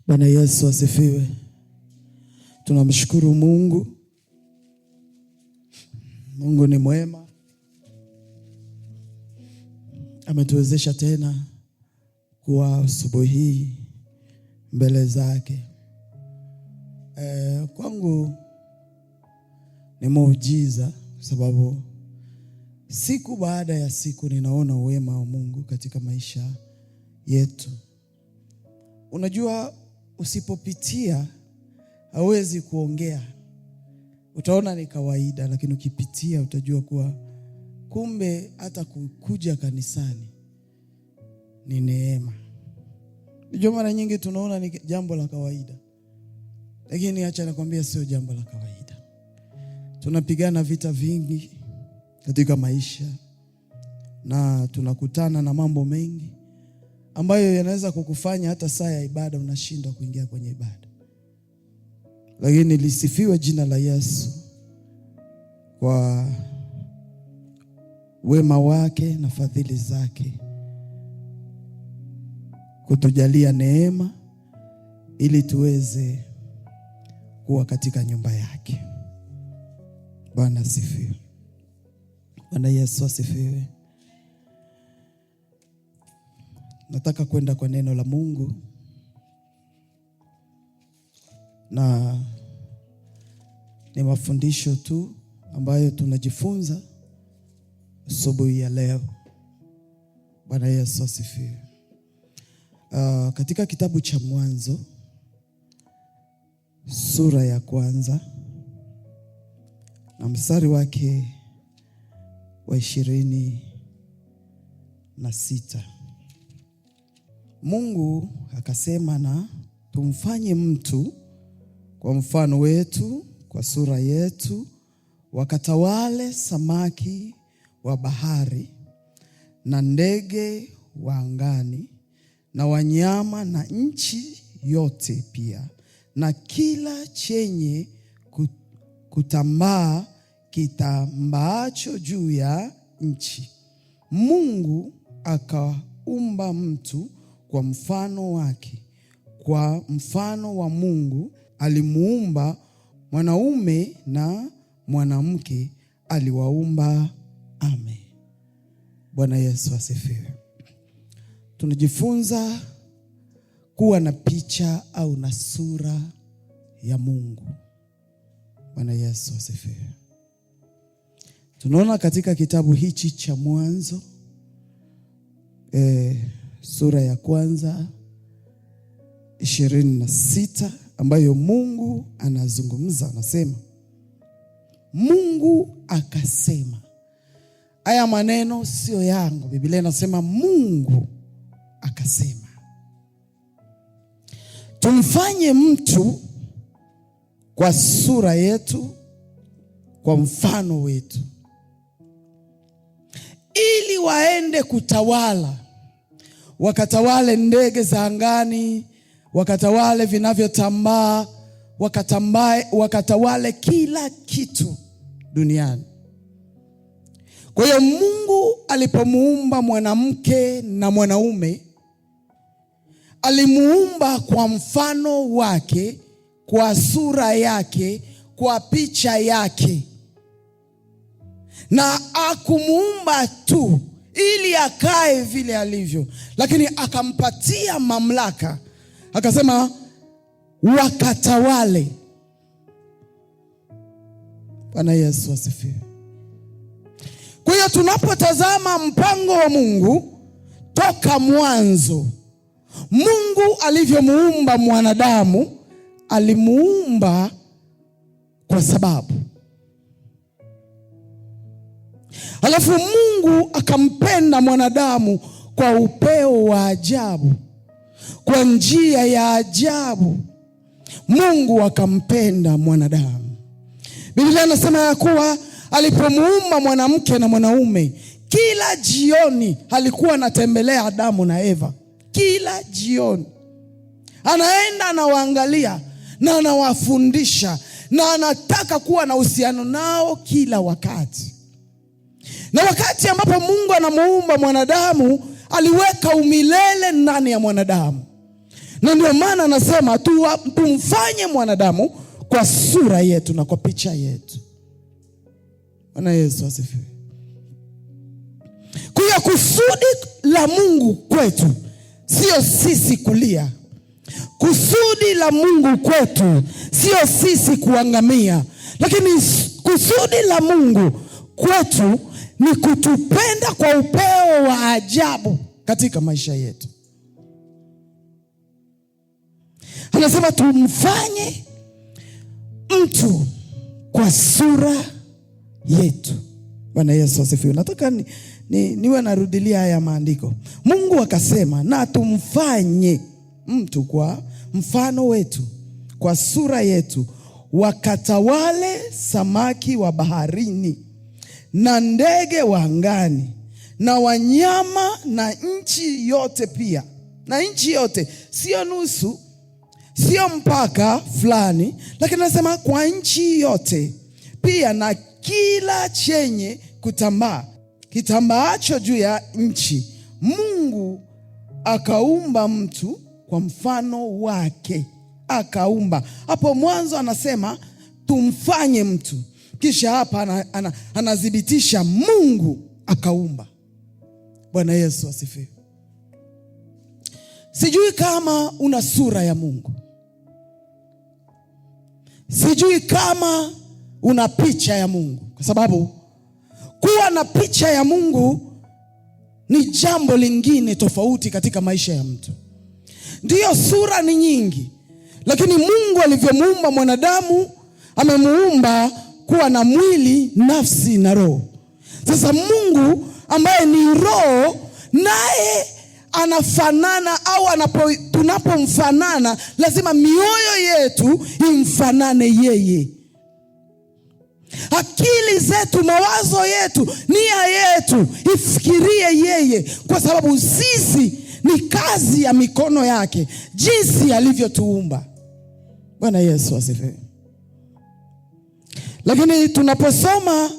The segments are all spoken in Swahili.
Bwana Yesu asifiwe. Tunamshukuru Mungu. Mungu ni mwema. Ametuwezesha tena kuwa asubuhi hii mbele zake. Kwangu ni muujiza sababu siku baada ya siku ninaona wema wa Mungu katika maisha yetu. Unajua usipopitia hauwezi kuongea. Utaona ni kawaida, lakini ukipitia utajua kuwa kumbe hata kukuja kanisani ni neema. Unajua mara nyingi tunaona ni jambo la kawaida, lakini acha nakwambia sio jambo la kawaida. Tunapigana vita vingi katika maisha na tunakutana na mambo mengi ambayo yanaweza kukufanya hata saa ya ibada unashindwa kuingia kwenye ibada. Lakini lisifiwe jina la Yesu kwa wema wake na fadhili zake kutujalia neema ili tuweze kuwa katika nyumba yake. Bwana asifiwe. Bwana Yesu asifiwe. Nataka kwenda kwa neno la Mungu na ni mafundisho tu ambayo tunajifunza asubuhi ya leo. Bwana Yesu asifiwe. Katika kitabu cha Mwanzo sura ya 1 na mstari wake wa 26. Mungu akasema, na tumfanye mtu kwa mfano wetu, kwa sura yetu, wakatawale samaki wa bahari na ndege wa angani na wanyama na nchi yote pia na kila chenye kutambaa kitambaacho juu ya nchi. Mungu akaumba mtu kwa mfano wake, kwa mfano wa Mungu alimuumba, mwanaume na mwanamke aliwaumba. Amen. Bwana Yesu asifiwe. Tunajifunza kuwa na picha au na sura ya Mungu. Bwana Yesu asifiwe. Tunaona katika kitabu hichi cha Mwanzo sura ya 1 26 ambayo Mungu anazungumza, anasema Mungu akasema. Haya maneno sio yangu. Biblia inasema Mungu akasema, tumfanye mtu kwa sura yetu, kwa mfano wetu, ili waende kutawala, wakatawale ndege za angani, wakatawale vinavyotambaa, wakatawale kila kitu duniani. Kwa hiyo Mungu alipomuumba mwanamke na mwanaume, alimuumba kwa mfano wake, kwa sura yake, kwa picha yake. Na akumuumba tu ili akae vile alivyo, lakini akampatia mamlaka. Akasema wakatawale. Bwana Yesu asifiwe. Kwa hiyo tunapotazama mpango wa Mungu toka mwanzo, Mungu alivyomuumba mwanadamu, alimuumba kwa sababu. Alafu Mungu akampenda mwanadamu kwa upeo wa ajabu, kwa njia ya ajabu. Mungu akampenda mwanadamu. Biblia inasema ya kuwa alipomuumba mwanamke na mwanaume, kila jioni alikuwa anatembelea Adamu na Eva. Kila jioni anaenda anawaangalia na anawafundisha na anataka kuwa na uhusiano nao kila wakati. Na wakati ambapo Mungu anamuumba mwanadamu, aliweka umilele ndani ya mwanadamu. Na ndio maana anasema tumfanye mwanadamu kwa sura yetu na kwa picha yetu. Bwana Yesu asifiwe. Kwa kusudi la Mungu kwetu sio sisi kulia. Kusudi la Mungu kwetu sio sisi kuangamia. Lakini kusudi la Mungu kwetu ni kutupenda kwa upeo wa ajabu katika maisha yetu. Anasema tumfanye mtu kwa sura yetu. Bwana Yesu asifiwe. Nataka niwe narudilia haya maandiko. Mungu akasema na tumfanye mtu kwa mfano wetu, kwa sura yetu, wakatawale samaki wa baharini na ndege wa angani na wanyama na nchi yote pia. Na nchi yote, sio nusu, sio mpaka fulani, lakini anasema kwa nchi yote pia, na kila chenye kutambaa kitambaacho juu ya nchi. Mungu akaumba mtu kwa mfano wake, akaumba. Hapo mwanzo anasema tumfanye mtu, kisha hapa anadhibitisha Mungu akaumba. Bwana Yesu asifiwe. Sijui kama una sura ya Mungu. Sijui kama una picha ya Mungu, kwa sababu kuwa na picha ya Mungu ni jambo lingine tofauti katika maisha ya mtu. Ndiyo, sura ni nyingi, lakini Mungu alivyomuumba mwanadamu, amemuumba kuwa na mwili, nafsi na roho. Sasa Mungu ambaye ni roho, naye anafanana au tunapomfanana lazima mioyo yetu imfanane yeye. Akili zetu, mawazo yetu, nia yetu ifikirie yeye, kwa sababu sisi ni kazi ya mikono yake, jinsi alivyotuumba. Bwana Yesu asifiwe. Lakini tunaposoma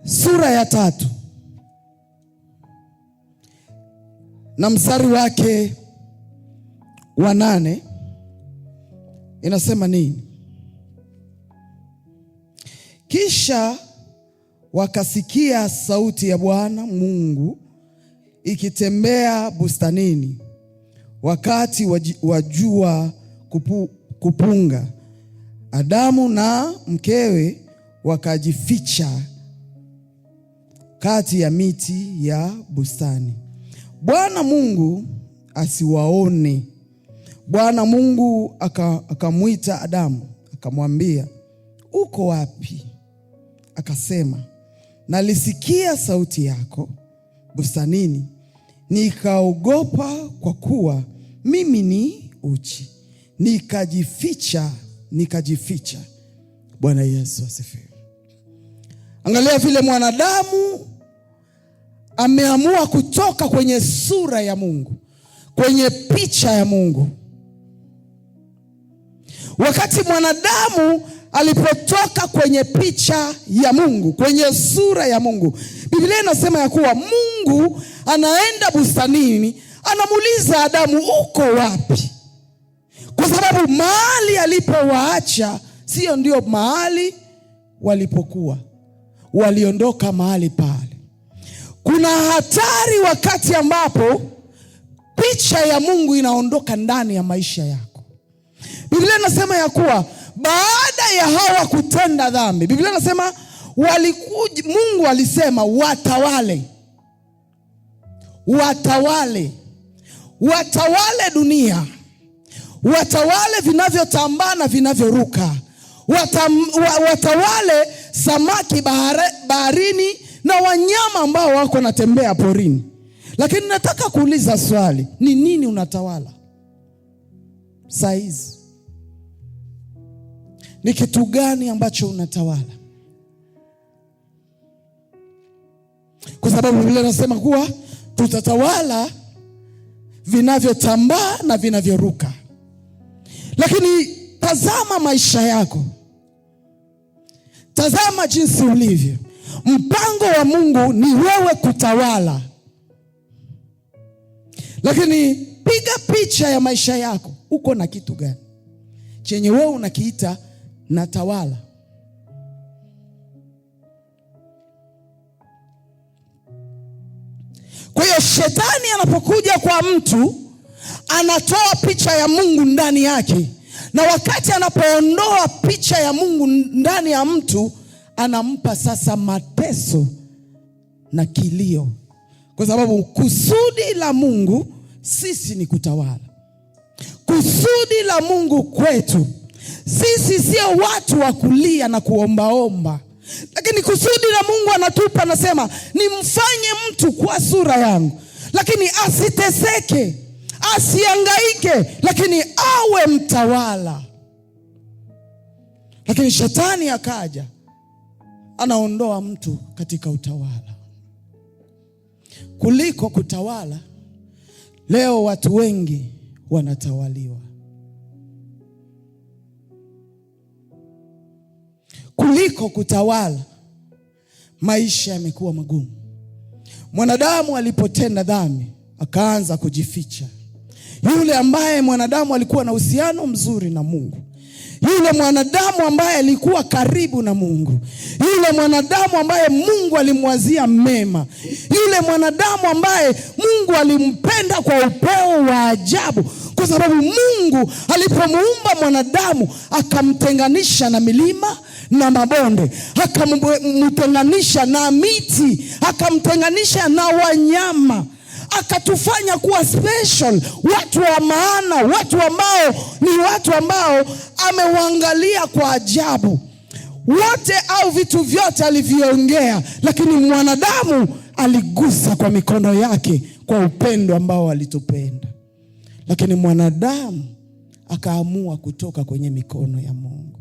sura ya 3 na mstari wake wa 8 inasema nini? Kisha wakasikia sauti ya Bwana Mungu ikitembea bustanini wakati wa jua kupunga. Adamu na mkewe wakajificha kati ya miti ya bustani, Bwana Mungu asiwaone. Bwana Mungu akamwita Adamu akamwambia, uko wapi? Akasema, nalisikia sauti yako bustanini, nikaogopa kwa kuwa mimi ni uchi, nikajificha. Bwana Yesu asifiwe. Angalia vile mwanadamu ameamua kutoka kwenye sura ya Mungu, kwenye picha ya Mungu. Wakati mwanadamu alipotoka kwenye picha ya Mungu, kwenye sura ya Mungu, Biblia inasema ya kuwa Mungu anaenda bustanini, anamuuliza Adamu, uko wapi? Kwa sababu mahali alipowaacha sio ndio mahali walipokuwa. Waliondoka mahali pale. Kuna hatari wakati ambapo picha ya Mungu inaondoka ndani ya maisha yako. Biblia inasema ya kuwa baada ya Hawa kutenda dhambi, Biblia inasema Mungu alisema watawale dunia, watawale vinavyotambaa na vinavyoruka, watawale samaki baharini na wanyama ambao wako natembea porini. Lakini nataka kuuliza swali, ni nini unatawala saizi? Ni kitu gani ambacho unatawala? Kwa sababu Biblia inasema kuwa tutatawala vinavyotambaa na vinavyoruka. Lakini tazama maisha yako. Tazama jinsi ulivyo. Mpango wa Mungu ni wewe kutawala. Lakini Unapopiga picha ya maisha yako, uko na kitu gani chenye wewe unakiita natawala? Kwa hiyo shetani anapokuja kwa mtu, anatoa picha ya Mungu ndani yake, na wakati anapoondoa picha ya Mungu ndani ya mtu, anampa sasa mateso na kilio, kwa sababu kusudi la Mungu sisi ni kutawala. Kusudi la Mungu kwetu sisi sio watu wa kulia na kuombaomba, lakini kusudi la Mungu anatupa, anasema nimfanye mtu kwa sura yangu, lakini asiteseke, asihangaike, lakini awe mtawala. Lakini shetani akaja, anaondoa mtu katika utawala. Kuliko kutawala, leo watu wengi wanatawaliwa. Kuliko kutawala, maisha yamekuwa magumu. Mwanadamu alipotenda dhambi, akaanza kujificha. Yule ambaye mwanadamu alikuwa na uhusiano mzuri na Mungu, yule mwanadamu ambaye alikuwa karibu na Mungu, yule mwanadamu ambaye Mungu alimwazia mema, yule mwanadamu ambaye Mungu alimpenda kwa upeo wa ajabu, kwa sababu Mungu alipomuumba mwanadamu akamtenganisha na milima na mabonde, akamtenganisha na miti, akamtenganisha na wanyama, akatufanya kuwa special, watu wa maana, watu ambao ni watu ambao amewaangalia kwa ajabu. Wote au vitu vyote aliviongea, lakini mwanadamu aligusa kwa mikono yake kwa upendo ambao alitupenda. Lakini mwanadamu akaamua kutoka kwenye mikono ya Mungu.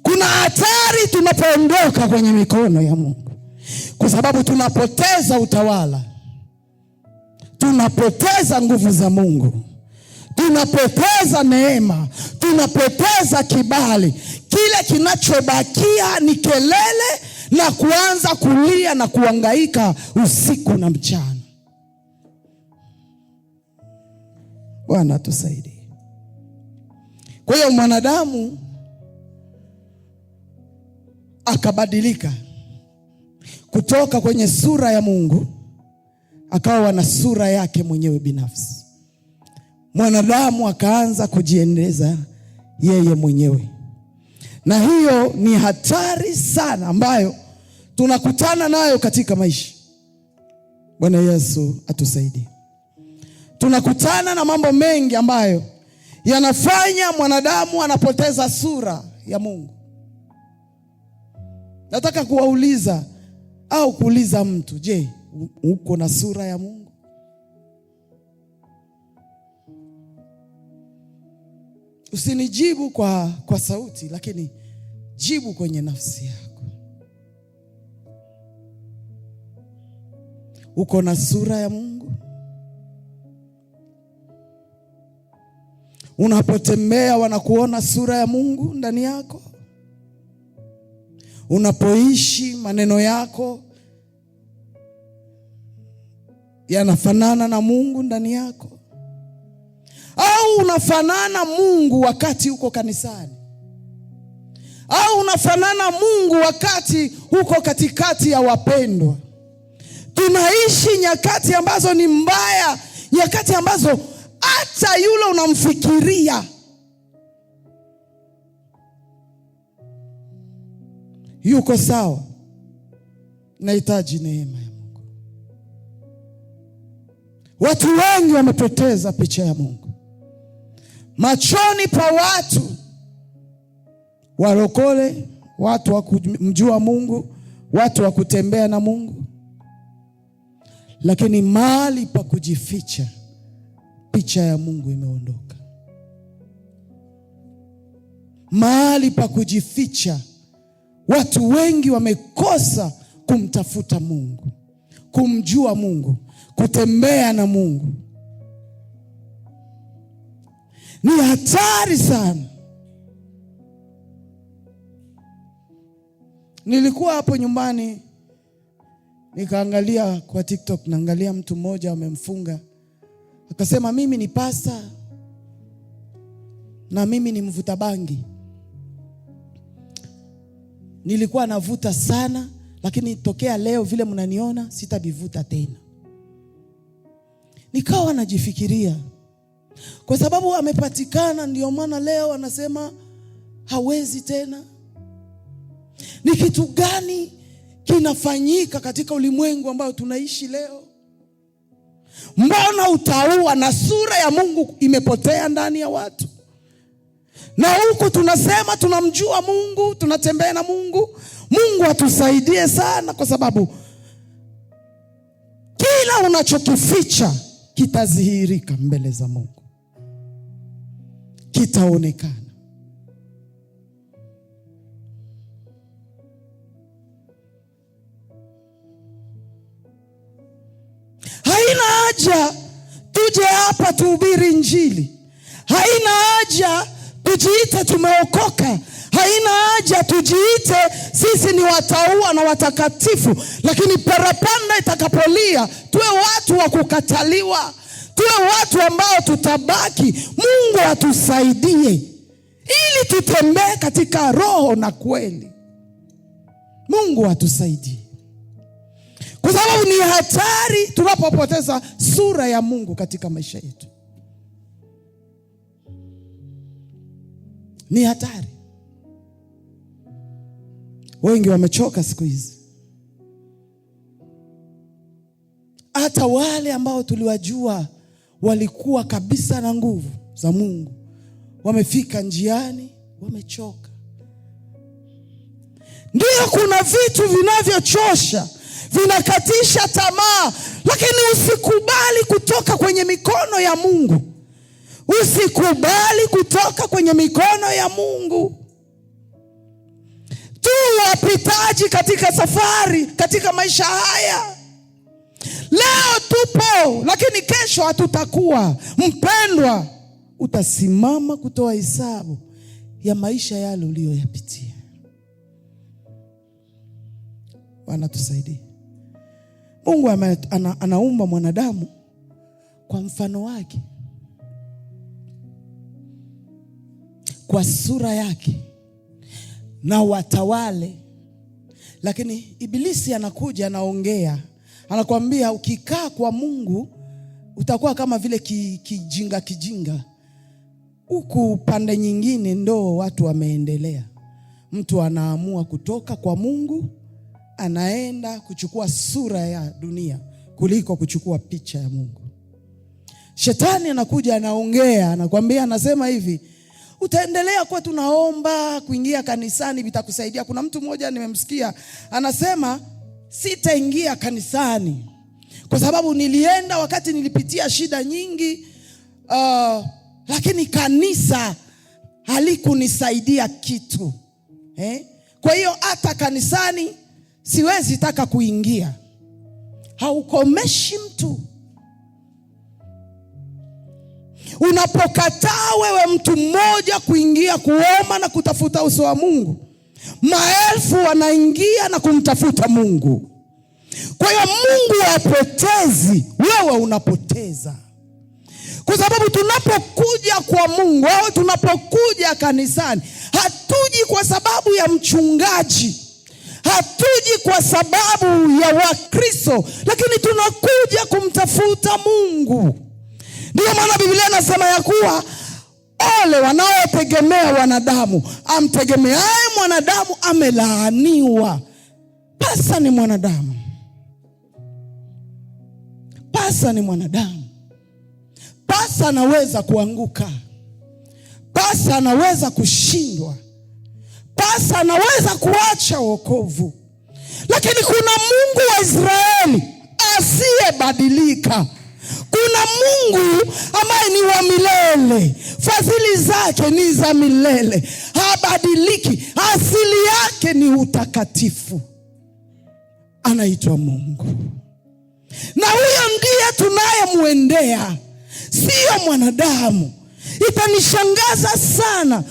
Kuna hatari tunapoondoka kwenye mikono ya Mungu, kwa sababu tunapoteza utawala, tunapoteza nguvu za Mungu, tunapoteza neema, tunapoteza kibali. Kile kinachobakia ni kelele na kuanza kulia na kuhangaika usiku na mchana. Bwana tusaidie. Kwa hiyo mwanadamu akabadilika kutoka kwenye sura ya Mungu, akawa na sura yake mwenyewe binafsi. Mwanadamu akaanza kujiendeleza yeye mwenyewe, na hiyo ni hatari sana ambayo tunakutana nayo katika maisha. Bwana Yesu atusaidie. Tunakutana na mambo mengi ambayo yanafanya mwanadamu anapoteza sura ya Mungu. Nataka kuwauliza au kuuliza mtu, je, uko na sura ya Mungu? Usinijibu kwa sauti, lakini jibu kwenye nafsi yako. Uko na sura ya Mungu? Unapotembea wanakuona sura ya Mungu ndani yako? Unapoishi maneno yako yanafanana na Mungu ndani yako? Au unafanana Mungu wakati uko kanisani? Au unafanana Mungu wakati uko katikati ya wapendwa? Tunaishi nyakati ambazo ni mbaya, nyakati ambazo hata yule unamfikiria yuko sawa. Nahitaji neema ya Mungu. Watu wengi wamepoteza picha ya Mungu machoni pa watu walokole, watu wa kumjua Mungu, watu wa kutembea na Mungu, lakini mahali pa kujificha picha ya Mungu imeondoka. Mahali pa kujificha, watu wengi wamekosa kumtafuta Mungu, kumjua Mungu, kutembea na Mungu. Ni hatari sana. Nilikuwa hapo nyumbani Nikaangalia kwa TikTok, naangalia mtu mmoja amemfunga. Akasema mimi ni pasta na mimi ni mvuta bangi. Nilikuwa navuta sana, lakini tokea leo vile mnaniona sitabivuta tena. Nikawa najifikiria, kwa sababu amepatikana ndio maana leo anasema hawezi tena. Ni kitu gani kinafanyika katika ulimwengu ambao tunaishi leo? Mbona utaua na sura ya Mungu imepotea ndani ya watu? Na huku tunasema tunamjua Mungu, tunatembea na Mungu. Mungu atusaidie sana, kwa sababu kila unachokificha kitadhihirika mbele za Mungu, kitaonekana. Haina haja tuje hapa tuhubiri Injili. Haina haja tujiite tumeokoka. Haina haja tujiite sisi ni wataua na watakatifu. Lakini parapanda itakapolia, tuwe watu wa kukataliwa. Tuwe watu ambao tutabaki. Mungu atusaidie ili tutembee katika roho na kweli. Mungu atusaidie, kwa sababu ni hatari tunapopoteza sura ya Mungu katika maisha yetu. Ni hatari. Wengi wamechoka siku hizi. Hata wale ambao tuliwajua walikuwa kabisa na nguvu za Mungu, wamefika njiani wamechoka. Ndio kuna vitu vinavyochosha, vinakatisha tamaa, lakini usikubali kutoka kwenye mikono ya Mungu. Usikubali kutoka kwenye mikono ya Mungu. Tu wapitaji katika safari, katika maisha haya. Leo tupo, lakini kesho hatutakuwa. Mpendwa, utasimama kutoa hesabu ya maisha yale uliyoyapitia. Bwana tusaidie. Mungu anaumba mwanadamu kwa mfano wake, kwa sura yake na watawale. Lakini ibilisi anakuja, anaongea, anakuambia ukikaa kwa Mungu utakuwa kama vile kijinga. Huku pande nyingine ndo watu wameendelea. Mtu anaamua kutoka kwa Mungu, anaenda kuchukua sura ya dunia kuliko kuchukua picha ya Mungu. Shetani anakuja, anaongea, anakuambia, anasema hivi, utaendelea kwa tunaomba, kuingia kanisani vitakusaidia. Kuna mtu mmoja nimemsikia anasema, sitaingia kanisani kwa sababu nilienda wakati nilipitia shida nyingi, lakini kanisa halikunisaidia kitu. Kwa hiyo hata kanisani siwezi taka kuingia. Haukomeshi mtu. Unapokataa wewe mtu mmoja kuingia kuomba na kutafuta uso wa Mungu, maelfu wanaingia na kumtafuta Mungu. Kwa hiyo Mungu hapotezi, wewe unapoteza. Kwa sababu tunapokuja kwa Mungu au tunapokuja kanisani, hatuji kwa sababu ya mchungaji, hatuji kwa sababu ya Wakristo, lakini tunakuja kumtafuta Mungu. Ndio maana Biblia inasema ya kuwa ole wanaotegemea wanadamu, amtegemeaye mwanadamu amelaaniwa. Pasa ni mwanadamu. Pasa ni mwanadamu. Pasa anaweza kuanguka. Pasa anaweza kushindwa. Pasa anaweza kuacha wokovu. Lakini kuna Mungu wa Israeli asiyebadilika. Kuna Mungu ambaye ni wa milele. Fadhili zake ni za milele. Habadiliki. Asili yake ni utakatifu. Anaitwa Mungu. Na huyo ndiye tunayemwendea, sio mwanadamu. Itanishangaza sana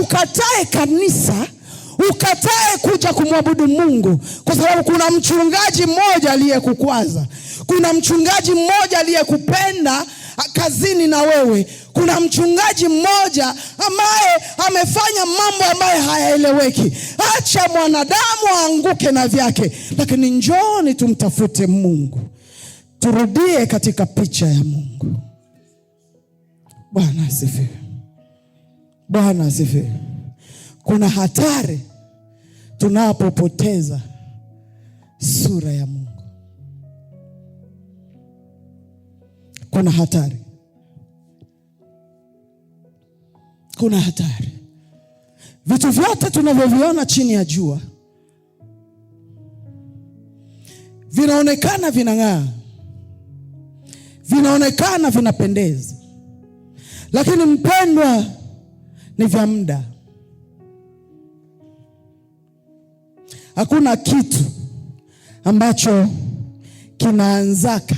ukatae kanisa, ukatae kuja kumwabudu Mungu kwa sababu kuna mchungaji mmoja aliyekukwaza. Kuna mchungaji mmoja aliyekupenda kazini na wewe. Kuna mchungaji mmoja ambaye amefanya mambo ambayo hayaeleweki. Acha mwanadamu aanguke na vyake, lakini njooni tumtafute Mungu. Turudie katika picha ya Mungu. Bwana asifiwe. Bwana asifiwe. Kuna hatari tunapopoteza sura ya Mungu. Kuna hatari. Kuna hatari. Vitu vyote tunavyoviona chini ya jua vinaonekana vinang'aa, vinaonekana vinapendeza, lakini mpendwa, ni vya muda. Hakuna kitu ambacho kinaanzaka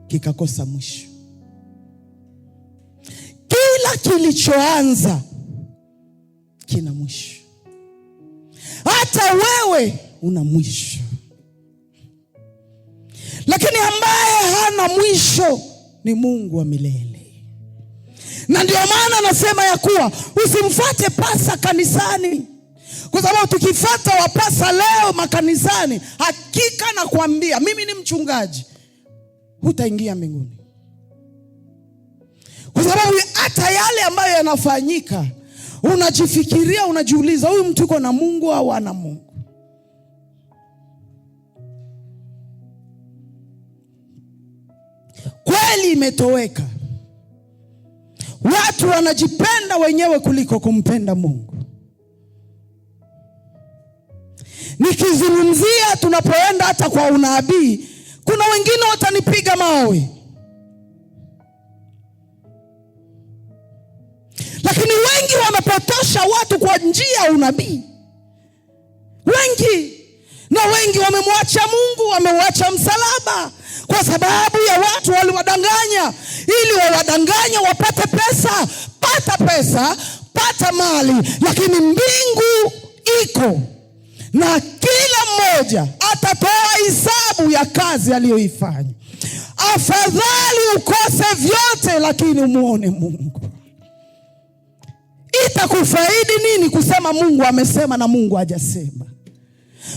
kikakosa mwisho. Kila kilichoanza kina mwisho. Hata wewe una mwisho. Lakini ambaye hana mwisho ni Mungu wa milele. Na ndio maana anasema ya kuwa usimfuate pasa kanisani. Kwa sababu tukifuata wapasa leo makanisani, hakika nakwambia, mimi ni mchungaji, hutaingia mbinguni. Kwa sababu hata yale ambayo yanafanyika, unajifikiria, unajiuliza, huyu mtu yuko na Mungu au hana Mungu? Kweli imetoweka. Watu wanajipenda wenyewe kuliko kumpenda Mungu. Nikizungumzia tunapoenda hata kwa unabii, kuna wengine watanipiga mawe. Lakini wengi wamepotosha watu kwa njia ya unabii. Wengi. Na wengi wamemwacha Mungu, wamemwacha msalaba kwa sababu ya watu waliwadanganya, ili wawadanganya wapate pesa. Pata pesa, pata mali, lakini mbingu iko na kila mmoja atatoa hisabu ya kazi aliyoifanya. Afadhali ukose vyote lakini umuone Mungu. Itakufaidi nini kusema Mungu amesema na Mungu hajasema?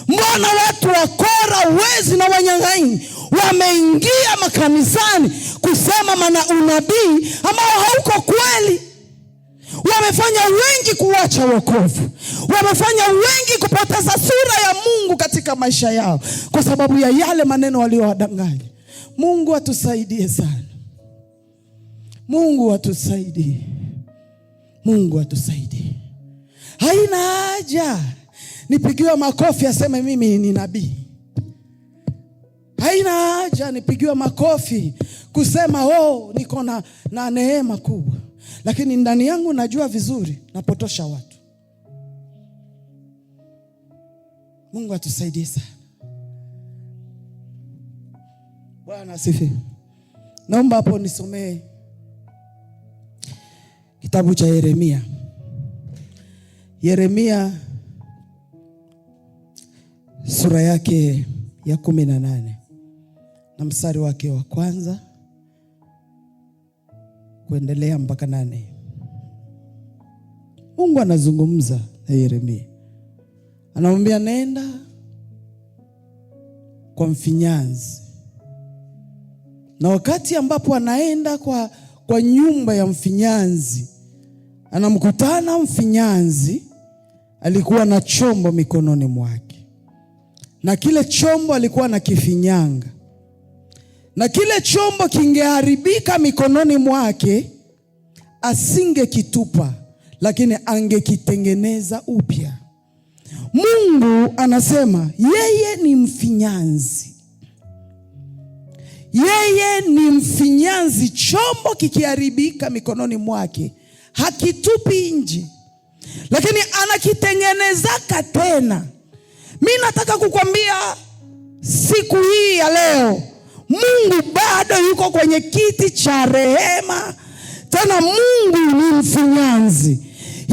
Mbona watu wakora, wezi na wanyang'anyi wameingia makanisani kusema unabii ambao hauko kweli? Wamefanya wengi kuacha wokovu. Wamefanya wengi kupoteza sura ya Mungu katika maisha yao kwa sababu ya yale maneno waliowadanganya. Mungu atusaidie sana. Mungu atusaidie. Mungu atusaidie. Haina haja nipigiwe makofi aseme mimi ni nabii. Haina haja nipigiwe makofi kusema niko na neema kubwa, lakini ndani yangu najua vizuri napotosha watu. Mungu atusaidie sana. Bwana asifiwe. Naomba hapo nisomee kitabu cha Yeremia. Yeremia sura yake ya 18 na mstari wake wa kwanza kuendelea mpaka 8. Mungu anazungumza na Yeremia. Anamwambia nenda kwa mfinyanzi. Na wakati ambapo anaenda kwa nyumba ya mfinyanzi, anamkutana mfinyanzi alikuwa na chombo mikononi mwake. Na kile chombo alikuwa na kifinyanga. Na kile chombo kingeharibika mikononi mwake, asingekitupa, lakini angekitengeneza upya. Mungu anasema yeye ni mfinyanzi. Yeye ni mfinyanzi. Chombo kikiharibika mikononi mwake hakitupi nje, lakini anakitengenezaka tena. Mimi nataka kukwambia siku hii ya leo, Mungu bado yuko kwenye kiti cha rehema. Tena Mungu ni mfinyanzi.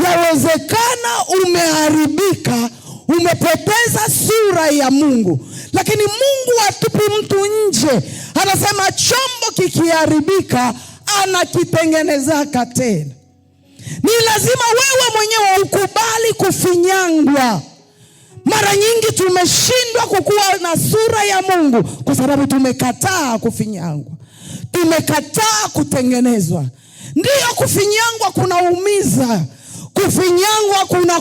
Yawezekana umeharibika, umepoteza sura ya Mungu, lakini Mungu hatupi mtu nje. Anasema chombo kikiharibika anakitengenezaka tena. Ni lazima wewe mwenyewe ukubali kufinyangwa. Mara nyingi tumeshindwa kukuwa na sura ya Mungu kwa sababu tumekataa kufinyangwa. Tumekataa kutengenezwa. Ndiyo, kufinyangwa kunaumiza. Kufinyangwa kuna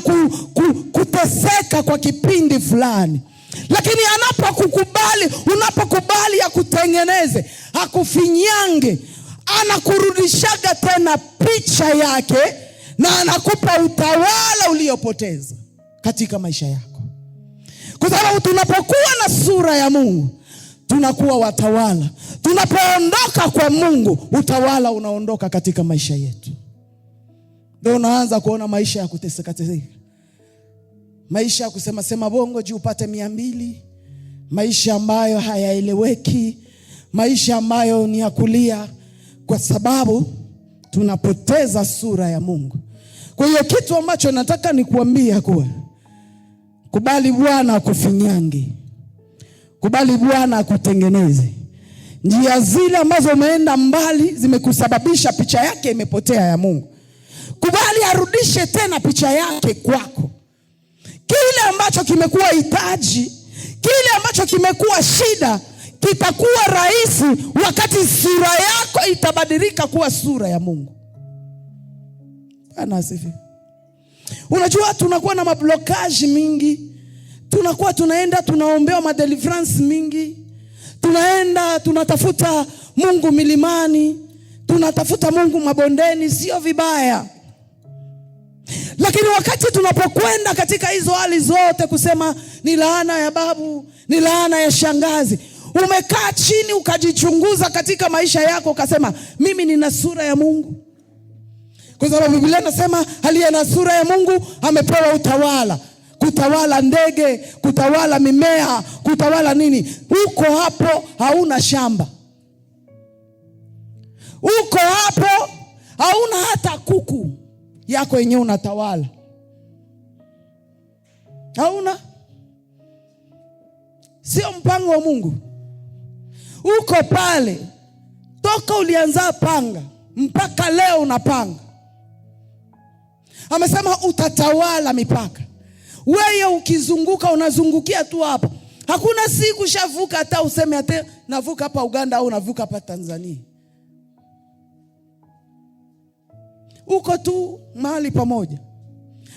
kuteseka kwa kipindi fulani. Lakini anapokukubali, unapokubali akutengeneze, akufinyange, anakurudishaga tena picha yake na anakupa utawala uliopoteza katika maisha yako. Kwa sababu tunapokuwa na sura ya Mungu, tunakuwa watawala. Tunapoondoka kwa Mungu, utawala unaondoka katika maisha yetu. Ndio unaanza kuona maisha ya kuteseka. Maisha ya kusema sema bongo juu upate 200. Maisha ambayo hayaeleweki. Maisha ambayo ni ya kulia, kwa sababu tunapoteza sura ya Mungu. Kwa hiyo kitu ambacho nataka nikuambia kuwa, kubali Bwana akufinyange. Kubali Bwana akutengeneze. Njia zile ambazo umeenda mbali zimekusababisha picha yake imepotea ya Mungu. Kubali arudishe tena picha yake kwako. Kile ambacho kimekuwa hitaji, kile ambacho kimekuwa shida, kitakuwa rahisi wakati sura yako itabadilika kuwa sura ya Mungu. Bwana asifiwe. Unajua tunakuwa na mablokaji mingi. Tunakuwa tunaenda tunaombewa madeliverance mingi. Tunaenda tunatafuta Mungu milimani, tunatafuta Mungu mabondeni, sio vibaya. Lakini wakati tunapokwenda katika hizo hali zote kusema ni laana ya babu, ni laana ya shangazi, umekaa chini ukajichunguza katika maisha yako ukasema mimi nina sura ya Mungu? Kwa sababu Biblia inasema aliye na sura ya Mungu amepewa utawala. Kutawala ndege, kutawala mimea, kutawala nini. Uko hapo hauna shamba. Uko hapo hauna hata kuku yako yenyewe unatawala. Hauna. Sio mpango wa Mungu. Uko pale toka ulianza panga mpaka leo unapanga. Amesema utatawala mipaka. Wewe ukizunguka unazungukia tu hapa. Hakuna siku shavuka hata useme hata navuka hapa Uganda au navuka hapa Tanzania. Uko tu mahali pamoja.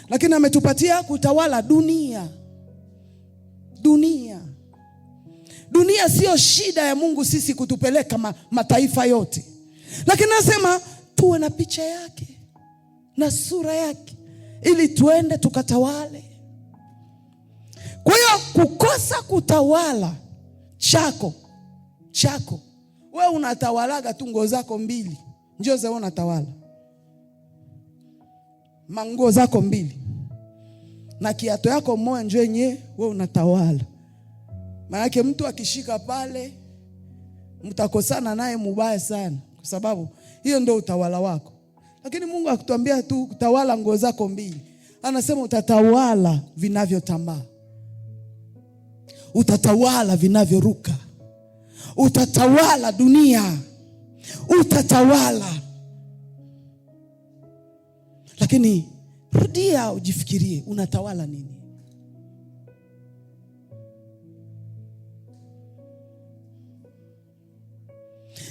Lakini ametupatia kutawala dunia. Dunia. Dunia sio shida ya Mungu sisi kutupeleka mataifa yote. Lakini nasema tuwe na picha yake na sura yake ili tuende tukatawale. Kwa hiyo kukosa kutawala chako. Wewe unatawalaga tu nguo zako 2. Njoo zao unatawala. Manguo zako 2. Na kiato yako moja njoo yenyewe wewe unatawala. Maana yake mtu akishika pale mtakosana naye mubaya sana, kwa sababu hiyo ndio utawala wako. Lakini Mungu akutuambia tu kutawala nguo zako 2. Anasema utatawala vinavyotambaa. Utatawala vinavyoruka. Utatawala dunia. Utatawala. Lakini rudia ujifikirie, unatawala nini?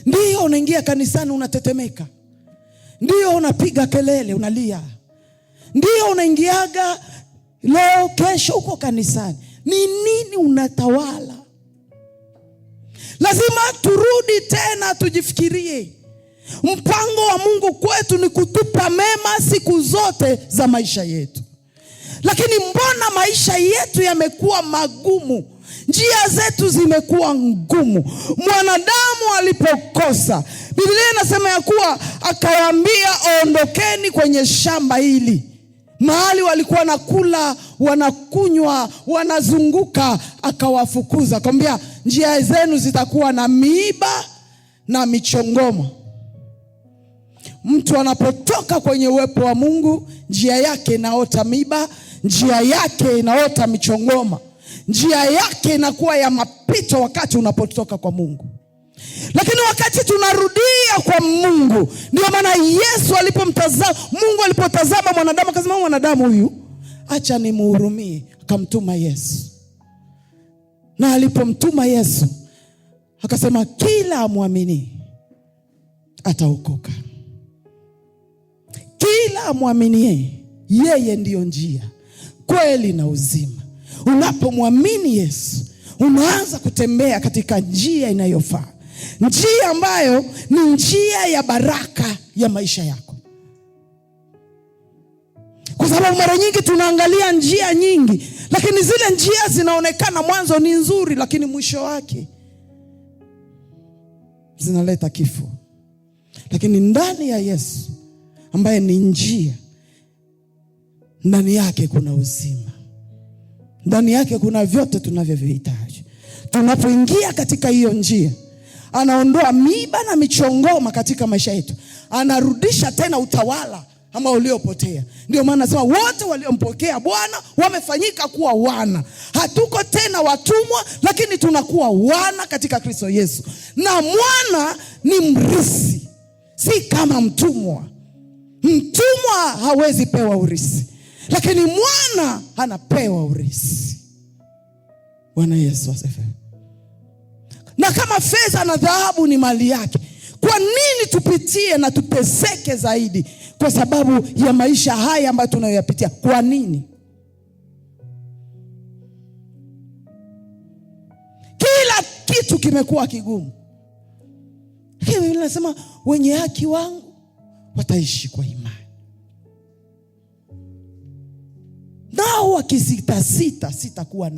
Ndio unaingia kanisani unatetemeka. Ndio unapiga kelele unalia. Ndio unaingiaga leo kesho uko kanisani. Ni nini unatawala? Lazima turudi tena tujifikirie. Mpango wa Mungu kwetu ni kutupa mema siku zote za maisha yetu. Lakini mbona maisha yetu yamekuwa magumu? Njia zetu zimekuwa ngumu. Mwanadamu alipokosa, Biblia inasema ya kuwa akawaambia ondokeni kwenye shamba hili. Mahali walikuwa nakula, wanakunywa, wanazunguka, akawafukuza. Akamwambia njia zenu zitakuwa na miiba na michongoma. Mtu anapotoka kwenye uwepo wa Mungu, njia yake inaota miba, njia yake inaota michongoma, njia yake inakuwa ya mapito wakati unapotoka kwa Mungu. Lakini wakati tunarudia kwa Mungu, ndio maana Yesu Mungu alipotazama mwanadamu akasema, mwanadamu huyu acha nimhurumie, akamtuma Yesu. Na alipomtuma Yesu akasema, kila amwamini ataokoka. Kila amwaminie yeye ndiyo njia, kweli na uzima. Unapomwamini Yesu, unaanza kutembea katika njia inayofaa, njia ambayo ni njia ya baraka ya maisha yako. Kwa sababu mara nyingi tunaangalia njia nyingi, lakini zile njia zinaonekana mwanzo ni nzuri, lakini mwisho wake zinaleta kifo. Lakini ndani ya Yesu ambaye ni njia, ndani yake kuna uzima. Ndani yake kuna vyote tunavyovihitaji. Tunapoingia katika hiyo njia, anaondoa miiba na michongoma katika maisha yetu. Anarudisha tena utawala ambao uliopotea. Ndio maana nasema wote waliompokea Bwana wamefanyika kuwa wana. Hatuko tena watumwa, lakini tunakuwa wana katika Kristo Yesu. Na mwana ni mrithi, si kama mtumwa. Mtumwa hawezi pewa urithi, lakini mwana anapewa urithi. Bwana Yesu asifiwe. Na kama fedha na dhahabu ni mali yake, kwa nini tupitie na tuteseke zaidi kwa sababu ya maisha haya ambayo tunayoyapitia? Kwa nini? Kila kitu kimekuwa kigumu. Lakini Biblia inasema wenye haki wangu wataishi kwa imani. Nao wakisitasita, sitakuwa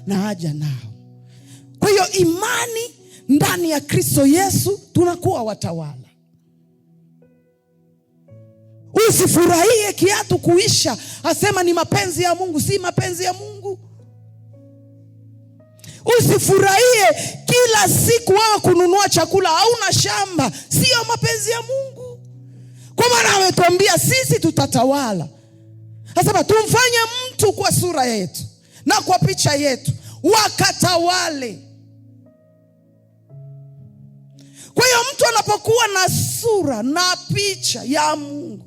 na haja nao. Kwa hiyo imani ndani ya Kristo Yesu, tunakuwa watawala. Usifurahie kiatu kuisha, asema ni mapenzi ya Mungu. Si mapenzi ya Mungu. Usifurahie kila siku wewe kununua chakula, hauna shamba. Sio mapenzi ya Mungu. Kwa maana ametuambia sisi tutatawala. Asema tumfanye mtu kwa sura yetu na kwa picha yetu, wakatawale. Kwa hiyo mtu anapokuwa na sura na picha ya Mungu,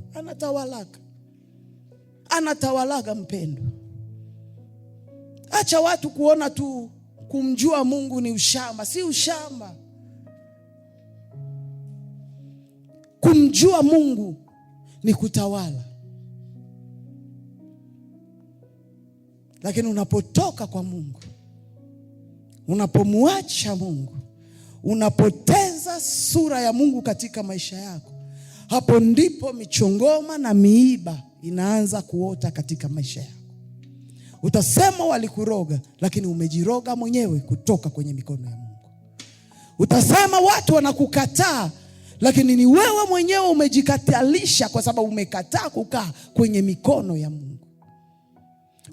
anatawalaga mpendo. Acha watu kuona tu kumjua Mungu ni ushamba. Si ushamba. Kumjua Mungu ni kutawala. Lakini unapotoka kwa Mungu, unapomwacha Mungu, unapoteza sura ya Mungu katika maisha yako, hapo ndipo michongoma na miiba inaanza kuota katika maisha yako. Utasema walikuroga, lakini umejiroga mwenyewe kutoka kwenye mikono ya Mungu. Utasema watu wanakukataa, lakini ni wewe mwenyewe umejikatalisha, kwa sababu umekataa kukaa kwenye mikono ya Mungu.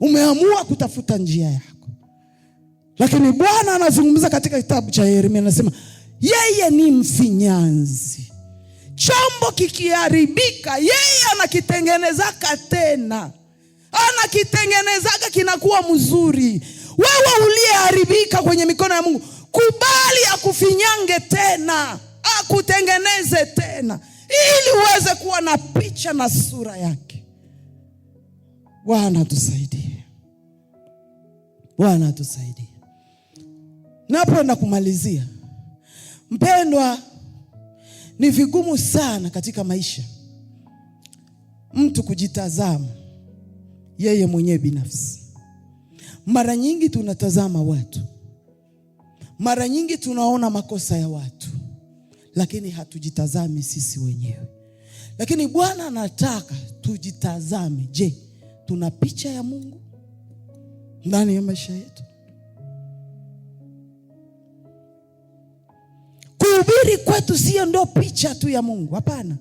Umeamua kutafuta njia yako. Lakini Bwana anazungumza katika kitabu cha Yeremia, anasema yeye ni mfinyanzi. Chombo kikiharibika, yeye anakitengenezaka tena. Anakitengenezaga kinakuwa mzuri. Wewe uliyeharibika kwenye mikono ya Mungu, kubali akufinyange tena, akutengeneze tena, ili uweze kuwa na picha na sura yake. Bwana tusaidie. Bwana tusaidie. Napoenda kumalizia, mpendwa, ni vigumu sana katika maisha mtu kujitazama yeye mwenyewe binafsi. Mara nyingi tunatazama watu, mara nyingi tunaona makosa ya watu, lakini hatujitazami sisi wenyewe. Lakini Bwana anataka tujitazame. Je, tuna picha ya Mungu ndani ya maisha yetu? Kuhubiri kwetu sio ndo picha tu ya Mungu. Hapana.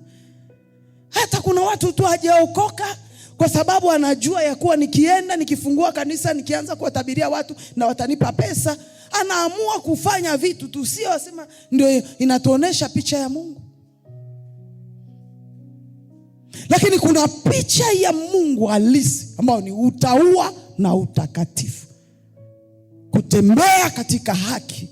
Hata kuna watu tu hajaokoka kwa sababu anajua ya kuwa nikienda nikifungua kanisa nikianza kuwatabiria watu na watanipa pesa, anaamua kufanya vitu tu, sio asema ndio inatuonesha picha ya Mungu. Lakini kuna picha ya Mungu halisi ambayo ni utauwa na utakatifu. Kutembea katika haki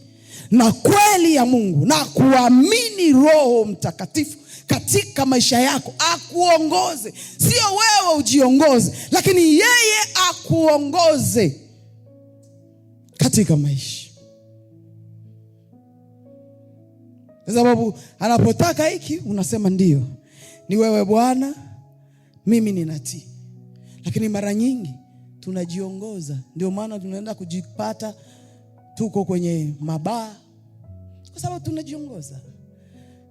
na kweli ya Mungu na kuamini Roho Mtakatifu katika maisha yako akuongoze. Sio wewe ujiongoze, lakini yeye akuongoze katika maisha. Kwa sababu anapotaka hiki unasema ndio, ni wewe Bwana, mimi ninatii. Lakini mara nyingi tunajiongoza. Ndio maana tunaenda kujipata tuko kwenye mabaa, kwa sababu tunajiongoza.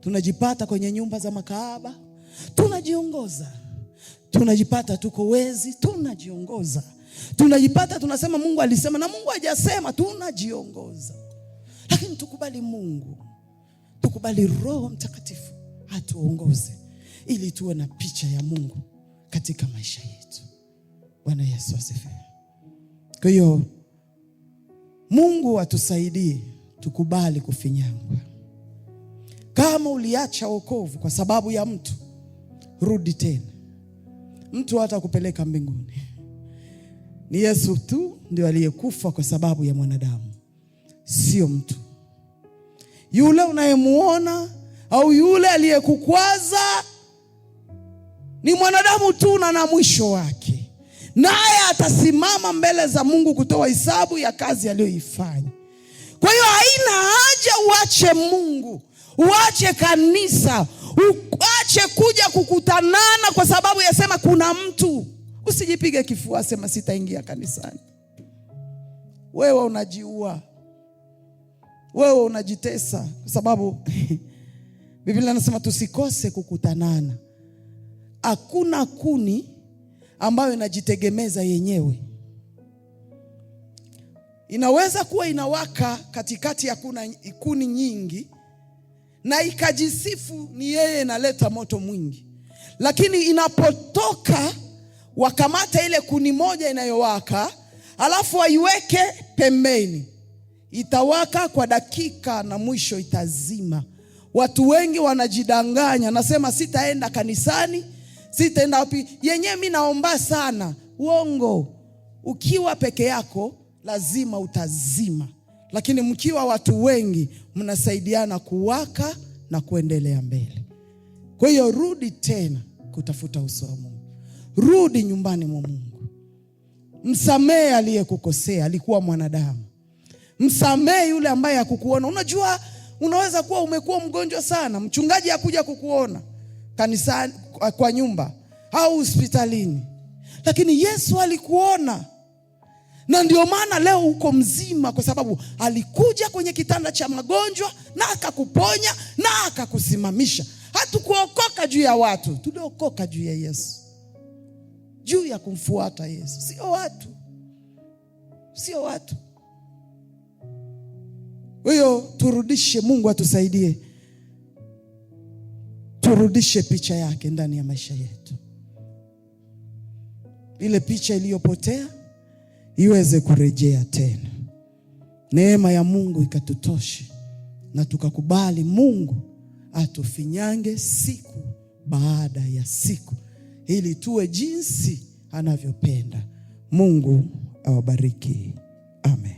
Tunajipata kwenye nyumba za makahaba, tunajiongoza. Tunajipata tuko wezi, tunajiongoza. Tunajipata tunasema Mungu alisema na Mungu hajasema, tunajiongoza. Lakini tukubali Mungu, tukubali Roho Mtakatifu atuongoze ili tuwe na picha ya Mungu katika maisha yetu. Bwana Yesu asifiwe. Kwa hiyo Mungu atusaidie tukubali kufinyangwa. Kama uliacha wokovu kwa sababu ya mtu, rudi tena. Mtu hata kupeleka mbinguni. Ni Yesu tu ndio aliyekufa kwa sababu ya mwanadamu, sio mtu. Yule unayemuona au yule aliyekukwaza ni mwanadamu tu na mwisho wake. Naye atasimama mbele za Mungu kutoa hesabu ya kazi aliyoifanya. Kwa hiyo haina haja uache Mungu, uache kanisa, uache kuja kukutanana kwa sababu yasema kuna mtu. Usijipige kifua sema sitaingia kanisani. Wewe unajiua. Wewe unajitesa kwa sababu Biblia inasema tusikose kukutanana. Hakuna kuni ambayo inajitegemeza yenyewe. Inaweza kuwa inawaka katikati ya kuni nyingi na ikajisifu ni yeye inaleta moto mwingi. Lakini inapotoka wakamata ile kuni moja inayowaka, alafu waiweke pembeni, itawaka kwa dakika na mwisho itazima. Watu wengi wanajidanganya, nasema sitaenda kanisani, sitaenda wapi, yenyewe mimi naomba sana. Uongo. Ukiwa peke yako lazima utazima, lakini mkiwa watu wengi mnasaidiana kuwaka na kuendelea mbele. Kwa hiyo rudi tena kutafuta uso wa Mungu. Rudi nyumbani mwa Mungu. Msamehe aliyekukosea, alikuwa mwanadamu. Msamehe yule ambaye hakukuona. Unajua unaweza kuwa umekuwa mgonjwa sana, mchungaji hakuja kukuona kanisani, kwa nyumba au hospitalini, lakini Yesu alikuona. Na ndio maana leo uko mzima, kwa sababu alikuja kwenye kitanda cha magonjwa na akakuponya na akakusimamisha. Hatukuokoka juu ya watu, tuliokoka juu ya Yesu, juu ya kumfuata Yesu. Sio watu, sio watu. Hiyo turudishe, Mungu atusaidie turudishe picha yake ndani ya maisha yetu. Ile picha iliyopotea iweze kurejea tena. Neema ya Mungu ikatutoshe na tukakubali Mungu atufinyange siku baada ya siku ili tuwe jinsi anavyopenda. Mungu awabariki. Amen.